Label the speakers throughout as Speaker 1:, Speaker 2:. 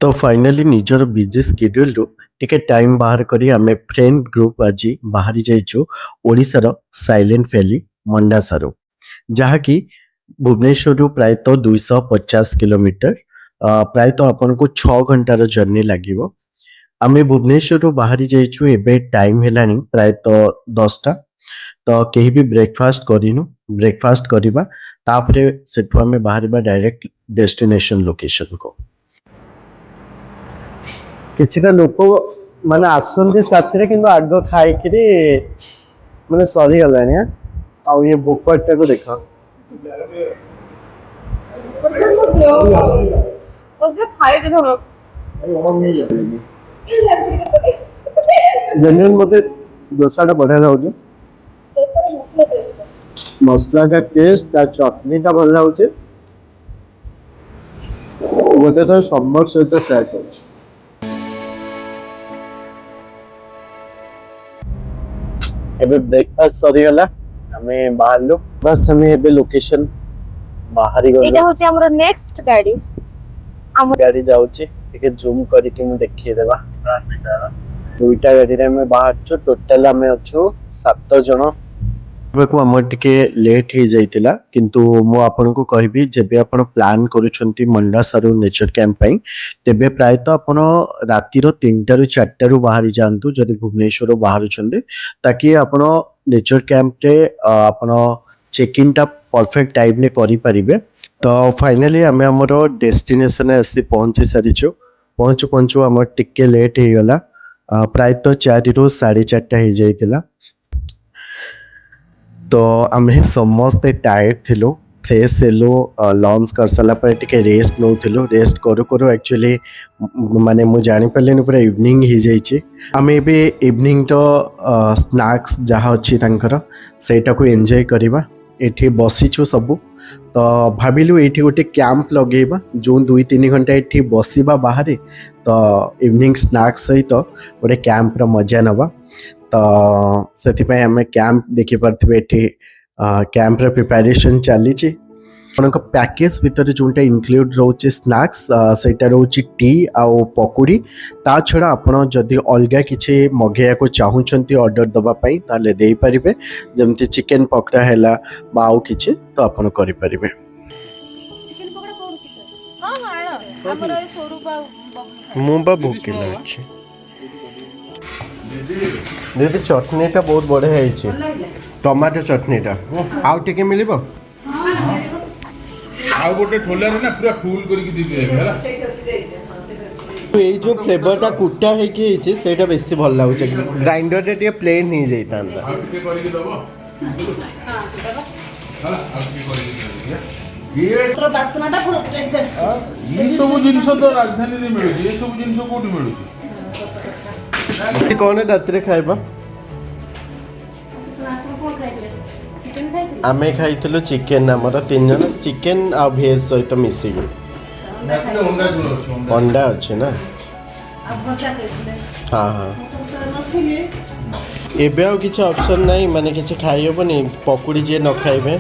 Speaker 1: तो फाइनाली निजर busy schedule रु टिके टाइम बाहर करी आमे फ्रेंड ग्रुप आज बाहरी जाइछु ओडिशार साइलेंट वैली मंडासारो जहाँकि भुवनेश्वर रु प्रायतः 250 किलोमीटर प्रायतः आपन को 6 घंटार जर्नी लागिवो। आमे भुवनेश्वर रु बाहरी जाइछु एबे टाइम हेलानी प्रायतः 10टा। तो केही भी ब्रेकफास्ट करिनु ब्रेकफास्ट करिबा तापरे सेठु आमे बाहरिबा डायरेक्ट डेस्टिनेशन लोकेशन को। किछिटा लोक माने आसंती साथी किंतु आग खाइकिरी माने सरी गलानी आ ये भोकटा को देखो
Speaker 2: उसने खाई दे हम
Speaker 1: जेन्युइन मते डोसाटा बढ़िया लाଗୁଛି
Speaker 2: मसला टेस्ट
Speaker 1: मसला का टेस्ट ता चटनी टा भल लाଗୁଛି गोटे तो समर सहित ट्राई कर एबे ब्रेकफास्ट सरी गला हमें बाहरलो बस हमें एबे लोकेशन बाहरी गलो
Speaker 2: एटा होची हमर नेक्स्ट गाड़ी
Speaker 1: गाड़ी जाउची ଟିକେ जूम କରିକି ମୁଁ ଦେଖେଇ देबा दुईटा गाड़ी रे हमें बाहर छु टोटल हमें अछु 7 जण बेको हमर टिके लेट हे जाइतिला किंतु मो आपन को कहबी जेबे आपन प्लान करूछंती मंडासारो नेचर कैंप पई तेबे प्रायतः आपन राती रो 3टा रु 4टा रु बाहरी जानतु जदि भुवनेश्वर बाहर छंदे ताकि आपन नेचर कैंप रे आपन चेक इन टा परफेक्ट टाइम ले करि परिबे। तो फाइनली आमे हमरो डेस्टिनेशन आसी पहुंची सारिछु पहुंचु पहुंचु हमर टिके लेट हे गला प्रायतः 4 रु 4:30 हे जाइतिला। तो आमे समस्ते टायर्ड थिलो फ्रेश हेलो लंच कर साला पर टिके रेस्ट नौ थिलो रेस्ट करू करू एक्चुअली माने मु जानि पलेन पूरा इवनिंग ही जाइछि आमे बे इवनिंग तो स्नैक्स जहा अछि तांकर सेटा को एन्जॉय करबा एठी बसिछु सब। तो भाविलु एठी गोटे कैंप लगेबा जो 2-3 घंटा एठी बसिबा बाहरे तो इवनिंग स्नैक्स सहित गोटे कैंप रो मजा नबा। तो सेति पय हमें कैंप देखि परथिबे एठी कैंप रे प्रिपरेशन चली आपनक पैकेज भितर जोटा इनक्लूड रोचे स्नैक्स सेटा रोची टी आउ पकोड़ी ता छड़ा आपण जदि अलगा किछि मगेया को चाहुचंती ऑर्डर दबा पई ताले देई परिबे जेमति चिकन पकोड़ा हैला बा आउ किछि तो आपण करि परिबे।
Speaker 2: चिकन पकोड़ा कोन छी सर हां हां हमर स्वरूप
Speaker 1: मुंबा भूकिला अछि दीदी चटनी टा बहुत बढ़िया है टमाटो चटनी टा आउ टिके मिलिबो
Speaker 3: आउ गोटे ठोला रे ना पूरा फुल करके दी दे हैला
Speaker 1: ए जो फ्लेवर टा कुट्टा है कि छै सेटा बेसी भल लागु छै ग्राइंडर रे टे प्लेन ही जैता अंदर
Speaker 3: आउ के करके दबो हां हैला आउ के करके ये
Speaker 2: तो बासनाटा फुल
Speaker 3: ये सब जिंस तो राजधानी रे मिलु ये सब जिंस कोठी मिलु
Speaker 1: कौन रात्रे खाइबा आमे खाइथिलु चिकन हमर 3 जन चिकन आ भेज सहित मिसी अंडा अछि ना हां हां एबे आ किछ ऑप्शन नाही माने किछ खाइ होबनी पकोड़ी जे न खाइबे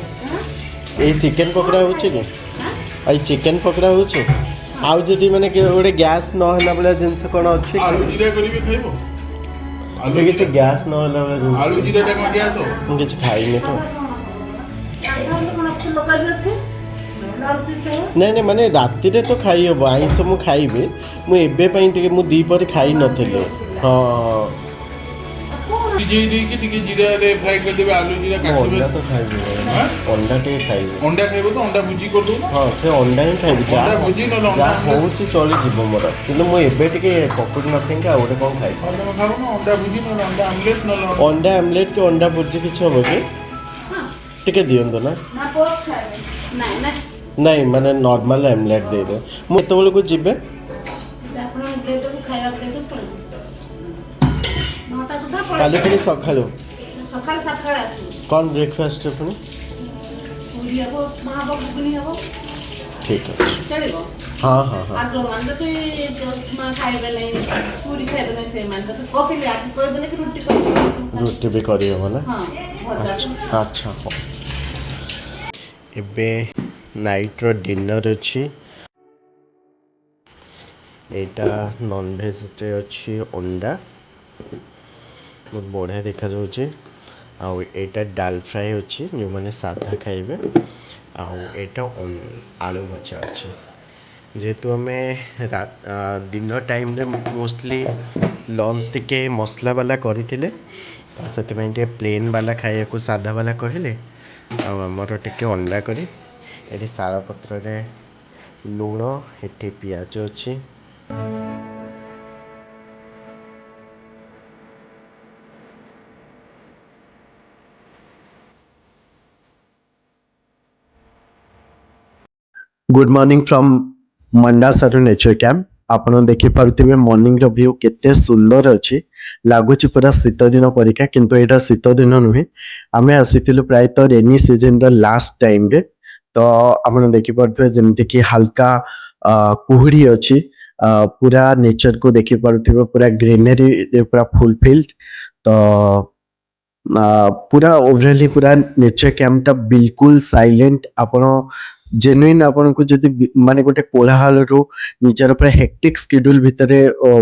Speaker 1: ए चिकन पकोड़ा होचे कि आई चिकन पकोड़ा होचे आउ जदि माने के ओडे गैस न हला बला जिंस कोन अछि
Speaker 3: आलू जीरा करबे खाइबो
Speaker 1: आलू किछ गैस न हला बला
Speaker 3: आलू जीरा टा कोन दिया तो
Speaker 1: हम किछ खाइ ने तो नहीं नहीं माने राति रे तो खाई हो आइस मु खाइबे मु एबे पई टिके मु दी पर खाई नथिले हां
Speaker 3: जी दी के जीरा रे फ्राई कर देबे आलू जीरा काटबे
Speaker 1: अंडा तो खाइबे अंडा टे खाइबे
Speaker 3: अंडा खाइबो तो अंडा भुजी कर दो
Speaker 1: हां से अंडा ही खाइबे जा
Speaker 3: अंडा भुजी न
Speaker 1: जा
Speaker 3: अंडा
Speaker 1: होउची चली जीवो मोर किंतु मु एबे टिके पकोड़ी न खाइके आउटे कोन खाइ
Speaker 3: अंडा खाबो ना अंडा भुजी न अंडा आमलेट न
Speaker 1: अंडा आमलेट के अंडा भुजी किछ होबो के टिके दियंदो ना
Speaker 2: ना पोस्ट खाए नहीं ना
Speaker 1: नहीं माने नॉर्मल आमलेट दे दो मु तोल को जिबे
Speaker 2: आपण दे दो खाया दे दो नोटा सुधा
Speaker 1: काली फिर सखालो
Speaker 2: सकाल सकाल आसी
Speaker 1: कौन ब्रेकफास्ट रे पुनी
Speaker 2: पूरी हबो महाबो गुगनी हबो
Speaker 1: ठीक है
Speaker 2: चलिबो
Speaker 1: हां हां हां
Speaker 2: आज मान तो मा खाइबे नहीं पूरी खाइबे नहीं से मान तो कॉफी ले आज कर देने की रोटी कर
Speaker 1: रोटी भी करी हो ना
Speaker 2: हां
Speaker 1: अच्छा अच्छा हो एबे नाइट रो डिनर अछि ଏଇଟା ନନଭେଜରେ ଅଛି ଅଣ୍ଡା, ବହୁତ ବଢ଼ିଆ ଦେଖାଯାଉଛି। ଆଉ ଏଇଟା ଡାଲ ଫ୍ରାଏ ଅଛି ଯେଉଁମାନେ ସାଧା ଖାଇବେ। ଆଉ ଏଇଟା ଆଳୁ ଭଜା ଅଛି। ଯେହେତୁ ଆମେ ଦିନ ଟାଇମ୍ରେ ମୋଷ୍ଟଲି ଲଞ୍ଚ ଟିକେ ମସଲା ବାଲା କରିଥିଲେ, ସେଥିପାଇଁ ଟିକେ ପ୍ଲେନ୍ ବାଲା ଖାଇବାକୁ ସାଧା ବାଲା କହିଲେ। ଆଉ ଆମର ଟିକେ ଅଣ୍ଡା କରି, ଏଠି ଶାଳ ପତ୍ରରେ ଲୁଣ, ଏଠି ପିଆଜ ଅଛି। Good morning from Mandasaru nature camp. ଆପଣ ଦେଖିପାରୁଥିବେ ମର୍ଣ୍ଣିଂର ଭ୍ୟୁ କେତେ ସୁନ୍ଦର ଅଛି। ଲାଗୁଛି ପୁରା ଶୀତ ଦିନ ପରିକା, କିନ୍ତୁ ଏଇଟା ଶୀତ ଦିନ ନୁହେଁ। ଆମେ ଆସିଥିଲୁ ପ୍ରାୟତଃ ରେନି ସିଜନର ଲାଷ୍ଟ ଟାଇମ୍ରେ। ତ ଆପଣ ଦେଖିପାରୁଥିବେ ଯେମିତିକି ହାଲକା କୁହୁଡ଼ି ଅଛି। ପୁରା ନେଚରକୁ ଦେଖିପାରୁଥିବେ, ପୁରା ଗ୍ରୀନେରୀରେ ପୁରା ଫୁଲଫିଲ୍ଡ। ତ पूरा ओवरअली पूरा नेचर कैंपटा बिल्कुल साइलेंट। आपण जेन्युइन आपनको जदि माने गोटे कोलाहल रो निजर पूरा हेक्टिक शेड्यूल भितरे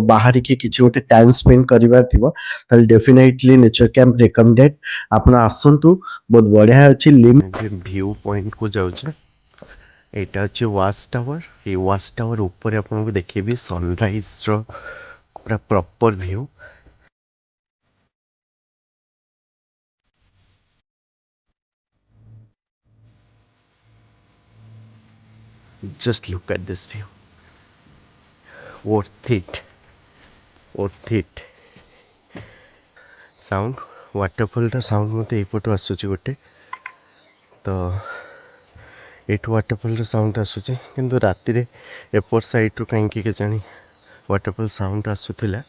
Speaker 1: बाहर की किछि गोटे टाइम स्पेंड करिवार थिबो, ताल डेफिनेटली नेचर कैंप रिकमेंडेड। आपण आसंतु, बहुत बढ़िया अछि। व्यू पॉइंट को जाउछे, एटा अछि वाच टावर। ए वाच टावर ऊपर आपनको देखिबी सनराइज रो पूरा proper view. Just look at this view. Worth it. Worth it. Sound waterfall sound मत यपटू आसूँ गोटे। तो एठू वाटरफॉल साउंड आसूँ, किंतु राति रे एपट साइड रू कहीं के जानी वाटरफॉल साउंड आसूला।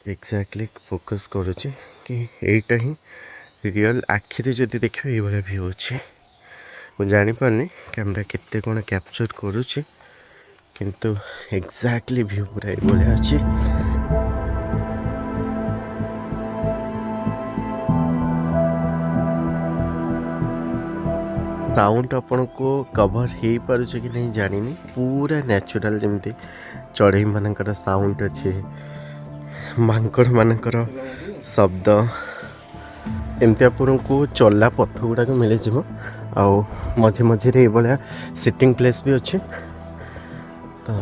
Speaker 1: एक्जाक्टली फोकस करुच्ची कि यहीटा ही रियल आखिरी जदि देखिए ये भाया व्यू अच्छे। मुझे जापारनी कैमेरा केते कौन कैप्चर करुच्ची, किंतु एक्जाक्टली व्यू पूरा ये अच्छी। साउंड आपन को कवर हो पारे कि नहीं जानी, पूरा नेचुरल जमी चढ़ई मानकर साउंड अच्छे, मांकड़ मानकर शब्द, एमती आपन को चला पथ गुड़ाक मिल जाव। आउ मझे मझे ये सिटिंग प्लेस भी अच्छे। तो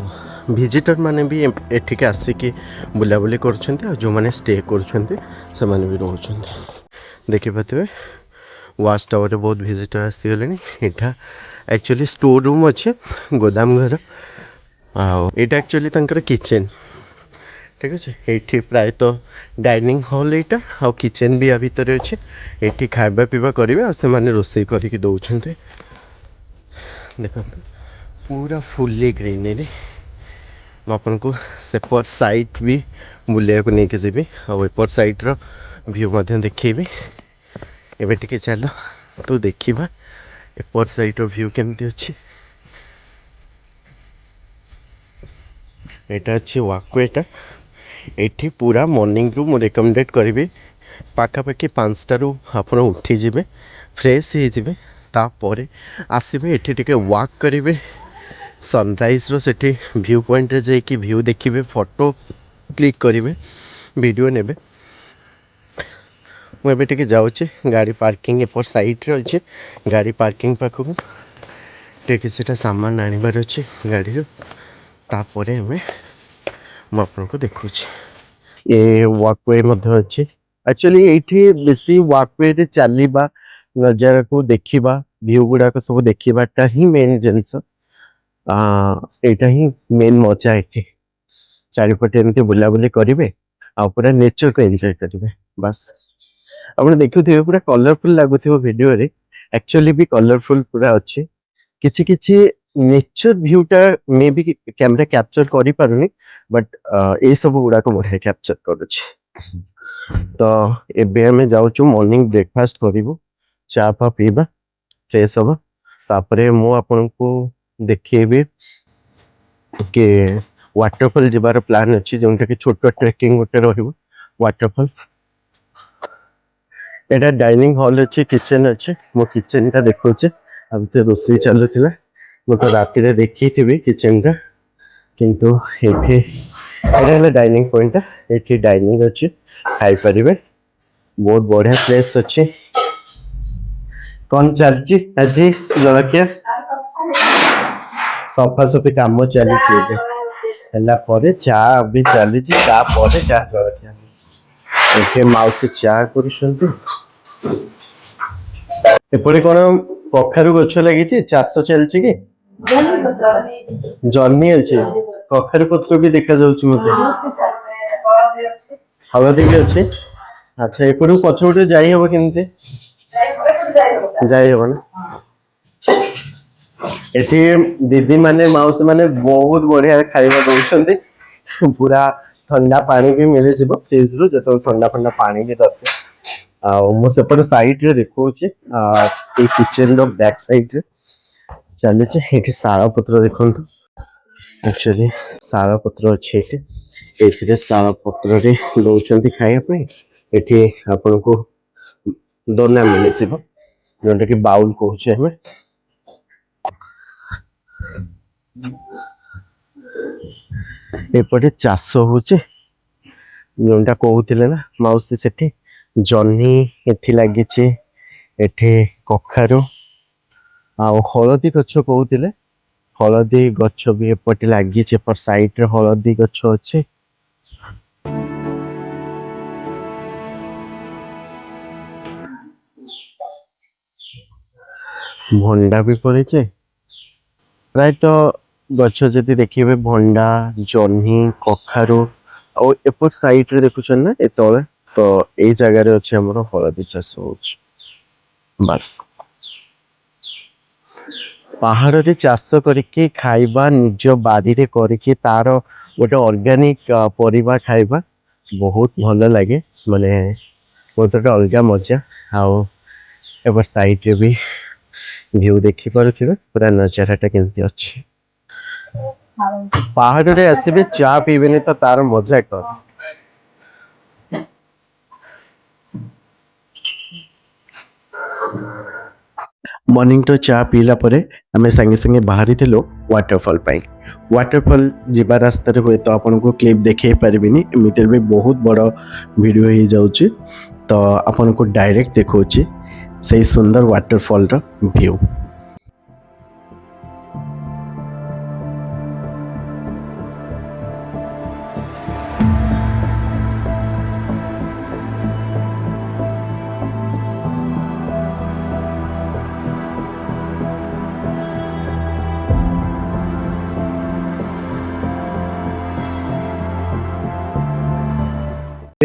Speaker 1: विजिटर माने भी एठिक आसिक बुलाबुली कर, जो मैंने स्टे कर भी रोच। देखिपे वाच टावर बहुत विजिटर आसीगले। यहाँ एक्चुअली स्टोर रूम अच्छे, गोदाम घर। आटा एक्चुअली किचेन, ठीक अच्छे। ये प्रायतः डाइनिंग हॉल यहाँ आ किचेन भी या भितर अच्छे। ये खावा पीवा करेंगे और से रोषे करके दौरान। देखो पूरा फुल्ली ग्रीनरी। मुझे को सेपट साइड भी बुलाया को लेके जी और एपट साइड्र व्यू देखी। एबे टिके चलो तो देखा एपट साइड व्यू केमती अच्छी। यहाँ अच्छी वाकवेटा। ये पूरा मॉर्निंग रू मुझे रिकमेंडेड करी पाखापाखि 5टारू आप उठीजे, फ्रेश होजे, तापर आसबे ये टिके वाक करेंगे सनराइज रो सेठी व्यू पॉइंट रे जाइए व्यू देखिए, फोटो क्लिक करेंगे, वीडियो नेबे। मुझे टे जाऊँचे गाड़ी पार्किंग एपट साइड अच्छे। गाड़ी पार्किंग पाखक किसी सामान आनबार अच्छे गाड़ी तापर मुझे देखुँ। ये वॉकवे अच्छे। एक्चुअली ये बेसी वॉकवे चलवा नजारा को देखा व्यू गुड़ाक सब देखाटा ही मेन जिनस। यहाँ ही मेन मजा। ये चारिपटे एमती बुलाबुली करेंगे आ पूरा नेचर को एंजॉय करेंगे बस। आप देखुए पूरा कलरफुल लगुथ वीडियो रे। एक्चुअली भी कलरफुल पूरा अच्छे। किछि किछि नेचर व्यूटा मे भी कैमरा कैप्चर करि पारुनी, बट ए सब गुड़ा को बढ़िया कैप्चर करुच्छे। तो एबे हमें जाउछु मॉर्निंग ब्रेकफास्ट करिवु, चा फा पीबा, फ्रेश हबा, तापरे मु आपनको देखिएबे कि वाटरफॉल जिबार प्लान अच्छी, जोंटा कि छोटो ट्रेकिंग गोटे रहिबो वाटरफॉल। एटा डाइनिंग हॉल अच्छे, किचन अच्छे। मो किचन टा देखुचे अब तो रोषेई चलुला। मु तो राति रे देखी थी किचन टा, କିନ୍ତୁ ଏଠି ଏଇଟା ହେଲା ଡାଇନିଂ ପଏଣ୍ଟଟା। ଏଠି ଡାଇନିଂ ଅଛି, ଖାଇପାରିବେ। ବହୁତ ବଢିଆ ପ୍ଲେସ୍ ଅଛି। କ'ଣ ଚାଲିଛି ଆଜି ଜଳଖିଆ? ସଫାସଫି କାମ ଚାଲିଛି ଏବେ। ହେଲା ପରେ ଚା ବି ଚାଲିଛି, ଚା ପରେ ଚା ଜଳଖିଆ। ଏଠି ମାଉସୀ ଚା କରୁଛନ୍ତି। ଏପଟେ କ'ଣ କଖାରୁ ଗଛ ଲାଗିଛି, ଚାଷ ଚାଲିଛି କି? ଜହ୍ନି ଅଛି, କଖାରୁ ପତ୍ର ବି ଦେଖାଯାଉଛି ମତେ। ହଳଦୀ ବି ଅଛି। ଆଚ୍ଛା, ଏପଟକୁ ପଛପଟେ ଯାଇ ହବ କେମିତି? ଯାଇ ହବ ନା? ଏଠି ଦିଦି ମାନେ ମାଉସୀ ମାନେ ବହୁତ ବଢିଆ ଖାଇବା ଦଉଛନ୍ତି। ପୁରା ଥଣ୍ଡା ପାଣି ବି ମିଳିଯିବ ଫ୍ରିଜରୁ, ଯେତେବେଳେ ଥଣ୍ଡା ଥଣ୍ଡା ପାଣି ବି ଦରକାର। ଆଉ ମୁଁ ସେପଟେ ସାଇଡରେ ଦେଖଉଛି, ଏଇ କିଚେନ ର ବ୍ୟାକ୍ ସାଇଡରେ ଚାଲିଛି। ଏଠି ଶାଳ ପତ୍ର ଦେଖନ୍ତୁ, ଆକ୍ଚୁଆଲି ଶାଳ ପତ୍ର ଅଛି ଏଠି। ଏଥିରେ ଶାଳ ପତ୍ରରେ ଦଉଛନ୍ତି ଖାଇବା ପାଇଁ। ଏଠି ଆପଣଙ୍କୁ ଦନା ମିଳିଯିବ, ଯୋଉଟା କି ବାଉଲ କହୁଛେ ଆମେ। ଏପଟେ ଚାଷ ହଉଛି, ଯୋଉଟା କହୁଥିଲେ ନା ମାଉସୀ, ସେଠି ଜହ୍ନି ଏଠି ଲାଗିଛି, ଏଠି କଖାରୁ ଆଉ ହଳଦୀ ଗଛ କହୁଥିଲେ। ହଳଦୀ ଗଛ ବି ଏପଟେ ଲାଗିଛି, ଏପଟ ସାଇଡରେ ହଳଦୀ ଗଛ ଅଛି। ଭଣ୍ଡା ବି ପଡିଛି। ପ୍ରାୟତଃ ଗଛ ଯଦି ଦେଖିବେ, ଭଣ୍ଡା, ଜହ୍ନି, କଖାରୁ, ଆଉ ଏପଟ ସାଇଡରେ ଦେଖୁଛନ୍ତି ନା ଏ ତଳେ, ତ ଏଇ ଜାଗାରେ ଅଛି ଆମର ହଳଦୀ ଚାଷ ହଉଛି। ବାସ୍, ପାହାଡରେ ଚାଷ କରିକି ଖାଇବା, ନିଜ ବାରିରେ କରିକି ତାର ଗୋଟେ ଅର୍ଗାନିକ ପରିବା ଖାଇବା ବହୁତ ଭଲ ଲାଗେ। ମାନେ ବହୁତ ଗୋଟେ ଅଲଗା ମଜା। ଆଉ ଏପଟ ସାଇଡରେ ବି ଭିଉ ଦେଖିପାରୁଥିବେ, ପୁରା ନଜାରାଟା କେମିତି ଅଛି। ପାହାଡରେ ଆସିବେ, ଚା ପିଇବେନି ତ ତାର ମଜା କଣ। ମର୍ଣ୍ଣିଂର ଚା ପିଇଲା ପରେ ଆମେ ସାଙ୍ଗେ ସାଙ୍ଗେ ବାହାରିଥିଲୁ ୱାଟରଫଲ୍ ପାଇଁ। ୱାଟରଫଲ୍ ଯିବା ରାସ୍ତାରେ ହୁଏତ ଆପଣଙ୍କୁ କ୍ଲିପ୍ ଦେଖେଇ ପାରିବିନି, ଏମିତିରେ ବି ବହୁତ ବଡ଼ ଭିଡ଼ିଓ ହେଇଯାଉଛି। ତ ଆପଣଙ୍କୁ ଡାଇରେକ୍ଟ ଦେଖାଉଛି ସେଇ ସୁନ୍ଦର ୱାଟରଫଲ୍ର ଭିଉ।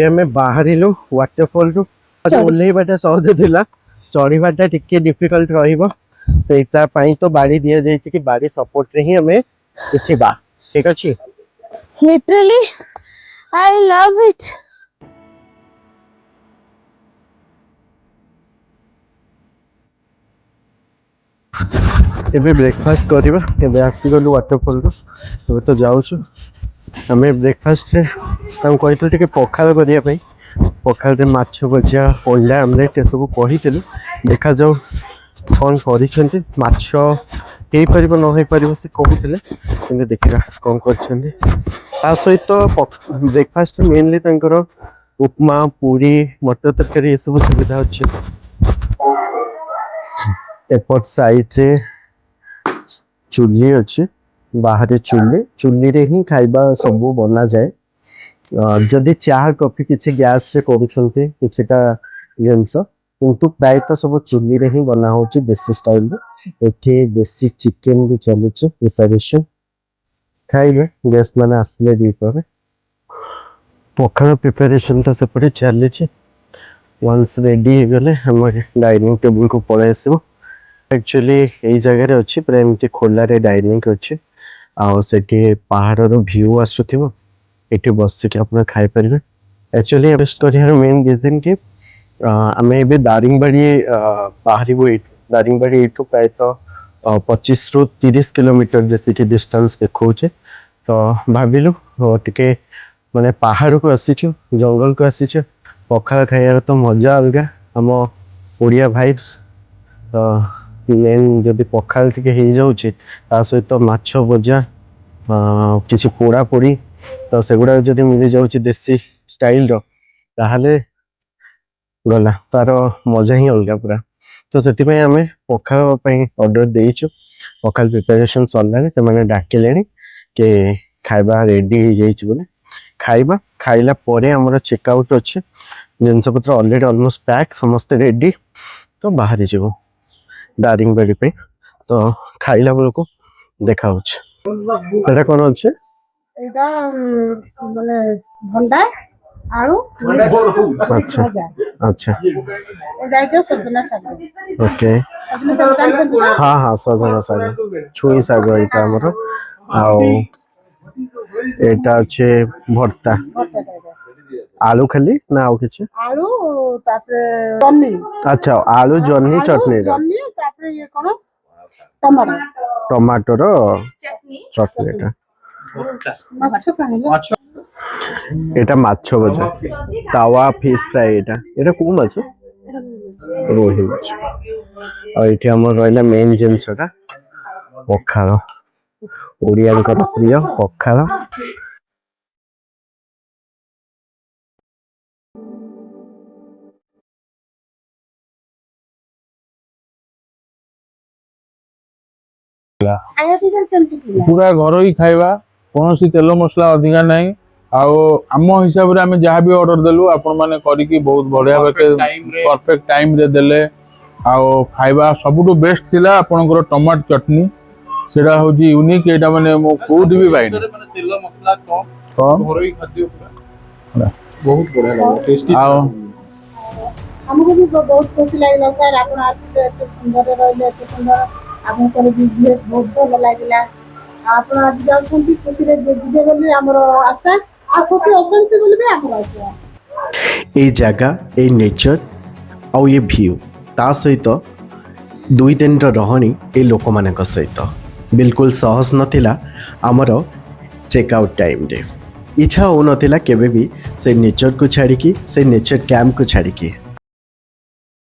Speaker 1: ଆମେ ବାହାରିଲୁ ୱାଟରଫଲରୁ। ଓହ୍ଲେଇବାଟା ସହଜ ଥିଲା, ଚଢିବାଟା ଟିକେ ଡିଫିକଲ୍ଟ ରହିବ। ସେଇଟା ପାଇଁ ତ ବାଡ଼ି ଦିଆଯାଇଛି କି ବାଡ଼ି ସପୋର୍ଟରେ ହିଁ ଆମେ ଉଠିବା। ଠିକ ଅଛି?
Speaker 4: Literally, I love it.
Speaker 1: ଏବେ ବ୍ରେକଫାଷ୍ଟ କରିବା। ଏବେ ଆସିଗଲୁ ୱାଟରଫଲରୁ, ଏବେ ତ ଯାଉଛୁ। ଆମେ ବ୍ରେକଫାଷ୍ଟରେ ତାଙ୍କୁ କହିଥିଲୁ ଟିକେ ପଖାଳ କରିବା ପାଇଁ। ପଖାଳରେ ମାଛ ଭଜା, ଅଣ୍ଡା ଆମଲେଟ୍ ଏସବୁ କହିଥିଲୁ। ଦେଖାଯାଉ କ'ଣ କରିଛନ୍ତି। ମାଛ ହେଇପାରିବ ନ ହେଇପାରିବ ସେ କହୁଥିଲେ, କିନ୍ତୁ ଦେଖିବା କ'ଣ କରିଛନ୍ତି। ତା ସହିତ ବ୍ରେକଫାଷ୍ଟରେ ମେନଲି ତାଙ୍କର ଉପମା, ପୁରୀ, ମଟର ତରକାରୀ ଏସବୁ ସୁବିଧା ଅଛି। ଏପଟ ସାଇଡରେ ଚୁଲି ଅଛି, ବାହାରେ ଚୁଲିରେ ହିଁ ଖାଇବା ସବୁ ବନାଯାଏ। ଯଦି ଚାହା କଫି କିଛି ଗ୍ୟାସରେ କରୁଛନ୍ତି କିଛିଟା ଜିନିଷ, କିନ୍ତୁ ପ୍ରାୟତଃ ସବୁ ଚୁଲିରେ ହିଁ ବନା ହଉଛି ଦେଶୀ ଷ୍ଟାଇଲରେ। ଏଠି ଦେଶୀ ଚିକେନ ବି ଚାଲୁଛି ପ୍ରିପାରେସନ। ଖାଇବେ ଗେଷ୍ଟ ମାନେ ଆସିଲେ ଦ୍ୱିପହରେ। ପଖାଳ ପ୍ରିପାରେସନଟା ସେପଟେ ଚାଲିଛି। ୱାନ୍ସ ରେଡି ହେଇଗଲେ ଆମ ଡାଇନିଂ ଟେବୁଲକୁ ପଳେଇ ଆସିବ। ଆକ୍ଚୁଆଲି ଏଇ ଜାଗାରେ ଅଛି, ପୁରା ଏମିତି ଖୋଲାରେ ଡାଇନିଂ ଅଛି। ଆଉ ସେଠି ପାହାଡ଼ର ଭ୍ୟୁ ଆସୁଥିବ, ଏଠି ବସିକି ଆପଣ ଖାଇପାରିବେ। ଆକ୍ଚୁଆଲି ରେଷ୍ଟ କରିବାର ମେନ୍ ରିଜନ୍ କି ଆମେ ଏବେ ଦାରିଙ୍ଗବାଡ଼ି ବାହାରିବୁ। ଏଇଠୁ ଦାରିଙ୍ଗବାଡ଼ି ଏଇଠୁ ପ୍ରାୟତଃ 25ରୁ 30 କିଲୋମିଟର ଯେତିକି ଡିଷ୍ଟାନ୍ସ ଦେଖାଉଛି। ତ ଭାବିଲୁ ଟିକେ ମାନେ ପାହାଡ଼କୁ ଆସିଛୁ, ଜଙ୍ଗଲକୁ ଆସିଛୁ, ପଖାଳ ଖାଇବାର ତ ମଜା ଅଲଗା, ଆମ ଓଡ଼ିଆ ଭାଇବ୍ସ। ତ ମେନ୍ ଯଦି ପଖାଳ ଟିକେ ହେଇଯାଉଛି, ତା ସହିତ ମାଛ ଭଜା, କିଛି ପୋଡ଼ାପୋଡ଼ି ତ ସେଗୁଡ଼ା ଯଦି ମିଳିଯାଉଛି ଦେଶୀ ଷ୍ଟାଇଲର ତାହେଲେ ଗଲା, ତାର ମଜା ହିଁ ଅଲଗା ପୁରା। ତ ସେଥିପାଇଁ ଆମେ ପଖାଳ ପାଇଁ ଅର୍ଡ଼ର ଦେଇଛୁ। ପଖାଳ ପ୍ରିପାରେସନ୍ ସରିଲାଣି, ସେମାନେ ଡାକିଲେଣି କି ଖାଇବା ରେଡ଼ି ହେଇଯାଇଛି ବୋଲି। ଖାଇବା ଖାଇଲା ପରେ ଆମର ଚେକ୍ ଆଉଟ୍ ଅଛି, ଜିନିଷପତ୍ର ଅଲରେଡ଼ି ଅଲମୋଷ୍ଟ ପ୍ୟାକ୍, ସମସ୍ତେ ରେଡ଼ି। ତ ବାହାରି ଯିବୁ ଦାରିଙ୍ଗବାଡ଼ି ପାଇଁ। ତ ଖାଇଲା ବେଳକୁ ଦେଖା ହଉଛି। ଏଇଟା କ'ଣ ଅଛି?
Speaker 5: ଏଇଟା ମାନେ ଭଣ୍ଡା ଆଳୁ
Speaker 1: ଆଚ୍ଛା ଆଚ୍ଛା
Speaker 5: ଏଇଟା ହେଇଥିବ ସଜନା ଶାଗ।
Speaker 1: ଓକେ।
Speaker 5: ସଜନା ଶାଗ ଜାଣିଛନ୍ତି ତ?
Speaker 1: ହଁ ହଁ, ସଜନା ଶାଗ, ଛୁଇଁ ଶାଗ ଏଇଟା ଆମର। ଆଉ ଏଇଟା ଅଛି ଭର୍ତ୍ତା। ଆଳୁ ଖାଲି ନା ଆଉ କିଛି?
Speaker 5: ଆଳୁ ତାପରେ ଜହ୍ନି।
Speaker 1: ଆଚ୍ଛା, ଆଳୁ ଜହ୍ନି ଚଟଣି,
Speaker 5: ଜହ୍ନି ତାପରେ ଇଏ କ'ଣ ଟମାଟୋ
Speaker 1: ଟମାଟୋର ଚଟଣିଟା।
Speaker 5: ମାଛ କାହିଁକି
Speaker 1: এটা মাছ ভজা, তাওয়া ফিশ ফ্রাই। এটা কোন মাছ? ରୋହି ମାଛ। ଆଉ ଏଠି ଆମର ରହିଲା ମେନ୍ ଜିନିଷଟା ପଖାଳ, ଓଡ଼ିଆଙ୍କର ପ୍ରିୟ ପଖାଳ।
Speaker 5: ଖାଇବା ପିଇବା କେମିତି ଥିଲା?
Speaker 3: ପୁରା ଘରୋଇ ଖାଇବା, କୌଣସି ତେଲ ମସଲା ଅଧିକା ନାହିଁ। ଆଉ ଆମ ହିସାବରେ ଆମେ ଯାହା ବି ଅର୍ଡର ଦେଲୁ ଆପଣ ମାନେ କରିକି ବହୁତ ବଢିଆ ପରଫେକ୍ଟ ଟାଇମରେ ଦେଲେ। ଆଉ ଖାଇବା ସବୁଠୁ ବେଷ୍ଟ ଥିଲା ଆପଣଙ୍କର ଟମାଟୋ ଚଟନି, ସେଟା ହଉଛି ୟୁନିକ୍। ଏଇଟା ମାନେ ମୁଁ କୋଉଠି ବି ପାଇନି। ତେଲ ମସଲା କମ୍, ଘରୋଇ ଖାଦ୍ୟ ପୁରା ବହୁତ ବଢିଆ ଲାଗିଲା, ଟେଷ୍ଟି। ଆଉ
Speaker 5: ଆମକୁ ବି ବହୁତ ଖୁସି ଲାଗିଲା ସାର୍, ଆପଣ ଆସିଲେ ଏତେ ସୁନ୍ଦର ରହିଲେ, ଏତେ ସୁନ୍ଦର ଆପଣଙ୍କର ବିହେଭ୍ ବହୁତ ଭଲ ଲାଗିଲା। ଆପଣ ଆଜି ଯାଉଛନ୍ତି ଖୁସିରେ ଯିବେ ବୋଲି ଆମର ଆଶା, ଆଉ ଖୁସି ଅଛନ୍ତି ବୋଲି ବି ଆମର ଆଶା।
Speaker 1: এই ଜାଗା, এই ନେଚର ଆଉ ଏ ଭିୟୁ, ତା ସହିତ 2 ଦିନର ରହଣି ଏ ଲୋକମାନଙ୍କ ସହିତ ବିଲକୁଲ ସହଜ ନଥିଲା। ଆମର ଚେକ୍ ଆଉଟ୍ ଟାଇମ୍ରେ ଇଚ୍ଛା ହେଉନଥିଲା କେବେ ବି ସେ ନେଚରକୁ ଛାଡ଼ିକି, ସେ ନେଚର କ୍ୟାମ୍ପକୁ ଛାଡ଼ିକି